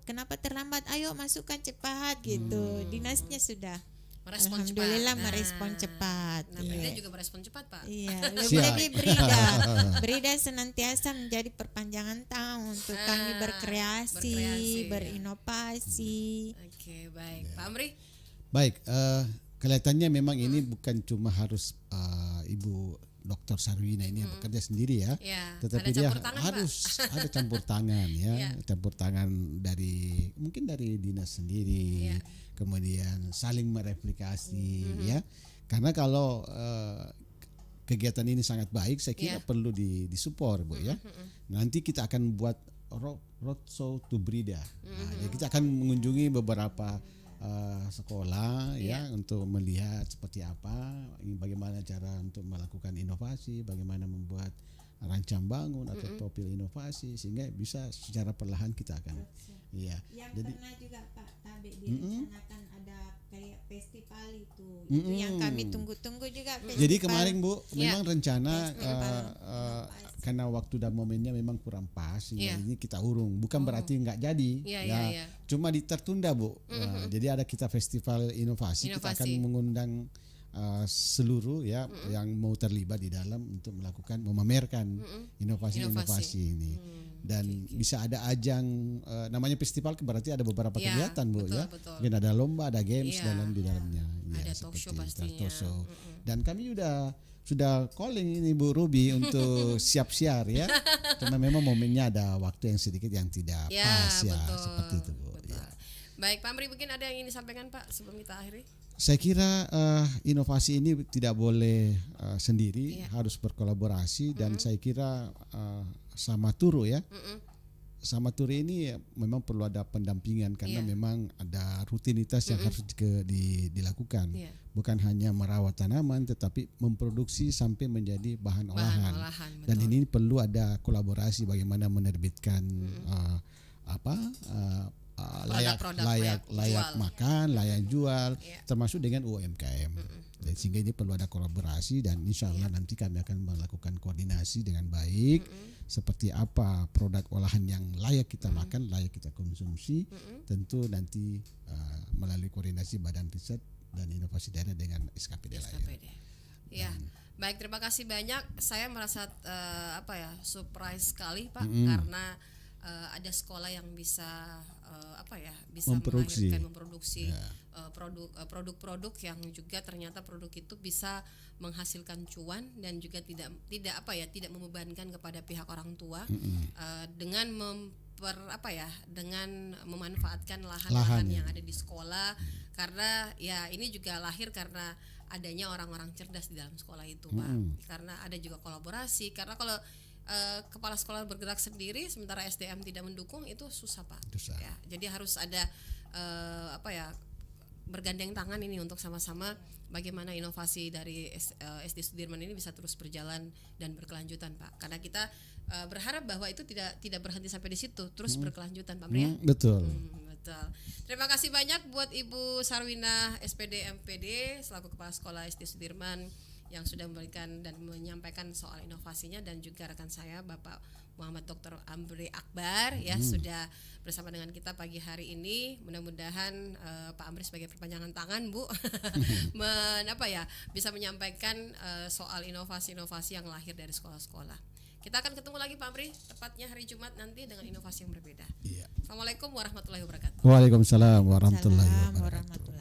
kenapa terlambat? Ayo masukkan cepat gitu. Dinasnya sudah Merespon alhamdulillah cepat. merespon cepat. Nah, Brida juga merespon cepat Pak. Iya, lebih-lebih Brida senantiasa menjadi perpanjangan tangan untuk kami berkreasi, berinovasi. Oke, baik. Pak Amri? Baik, kelihatannya memang ini bukan cuma harus Ibu Dr. Sarwina ini yang bekerja sendiri ya, tetapi dia harus ada campur tangan ya, campur tangan dari mungkin dari dinas sendiri, kemudian saling mereplikasi ya, karena kalau kegiatan ini sangat baik, saya kira perlu disupport Bu ya. Nanti kita akan buat roadshow to Brida, jadi kita akan mengunjungi beberapa sekolah ya untuk melihat seperti apa, bagaimana cara untuk melakukan inovasi, bagaimana membuat rancang bangun atau profil inovasi sehingga bisa secara perlahan kita akan yang jadi pernah juga Pak Tabe direncanakan ada kayak festival itu yang kami tunggu-tunggu juga festival. Jadi kemarin Bu memang rencana karena waktu dan momennya memang kurang pas, ini kita urung, bukan berarti nggak jadi cuma tertunda Bu. Jadi ada kita festival inovasi. Kita akan mengundang seluruh yang mau terlibat di dalam untuk memamerkan inovasi-inovasi ini. Dan bisa ada ajang namanya festival, berarti ada beberapa kegiatan Bu betul. Mungkin ada lomba, ada games di dalamnya. Ada talk show pastinya. Dan kami sudah calling ini Bu Ruby untuk siap siar ya. Cuma memang momennya ada waktu yang sedikit yang tidak pas betul. Seperti itu Bu. Baik Pak Amri, mungkin ada yang ingin disampaikan Pak sebelum kita akhiri? Saya kira inovasi ini tidak boleh sendiri, harus berkolaborasi dan saya kira sama Turu ya. Sama Turu ini memang perlu ada pendampingan karena memang ada rutinitas yang harus dilakukan. Bukan hanya merawat tanaman tetapi memproduksi sampai menjadi bahan olahan. Dan ini perlu ada kolaborasi bagaimana menerbitkan layak makan, layak jual, termasuk dengan UMKM. Dan sehingga ini perlu ada kolaborasi dan insya Allah nanti kami akan melakukan koordinasi dengan baik seperti apa produk olahan yang layak kita makan, layak kita konsumsi. Tentu nanti melalui koordinasi Badan Riset dan Inovasi Daerah dengan SKPD lain. Ya, baik, terima kasih banyak. Saya merasa surprise sekali Pak karena ada sekolah yang bisa bisa Memproduksi. memproduksi produk-produk yang juga ternyata produk itu bisa menghasilkan cuan dan juga tidak tidak membebankan kepada pihak orang tua dengan dengan memanfaatkan lahan-lahan yang ada di sekolah, karena ya ini juga lahir karena adanya orang-orang cerdas di dalam sekolah itu, Pak. Karena ada juga kolaborasi, karena kalau kepala sekolah bergerak sendiri sementara SDM tidak mendukung itu susah, Pak. Ya, jadi harus ada bergandeng tangan ini untuk sama-sama bagaimana inovasi dari SD Sudirman ini bisa terus berjalan dan berkelanjutan, Pak. Karena kita berharap bahwa itu tidak berhenti sampai di situ, terus berkelanjutan, Pak Mri. Betul. Betul. Terima kasih banyak buat Ibu Sarwina SPD MPD selaku Kepala Sekolah SD Sudirman yang sudah memberikan dan menyampaikan soal inovasinya, dan juga rekan saya Bapak Muhammad Dr. Amri Akbar sudah bersama dengan kita pagi hari ini. Mudah-mudahan Pak Amri sebagai perpanjangan tangan, Bu, bisa menyampaikan soal inovasi-inovasi yang lahir dari sekolah-sekolah. Kita akan ketemu lagi Pak Amri tepatnya hari Jumat nanti dengan inovasi yang berbeda. Iya. Assalamualaikum warahmatullahi wabarakatuh. Waalaikumsalam warahmatullahi Salam wabarakatuh. warahmatullahi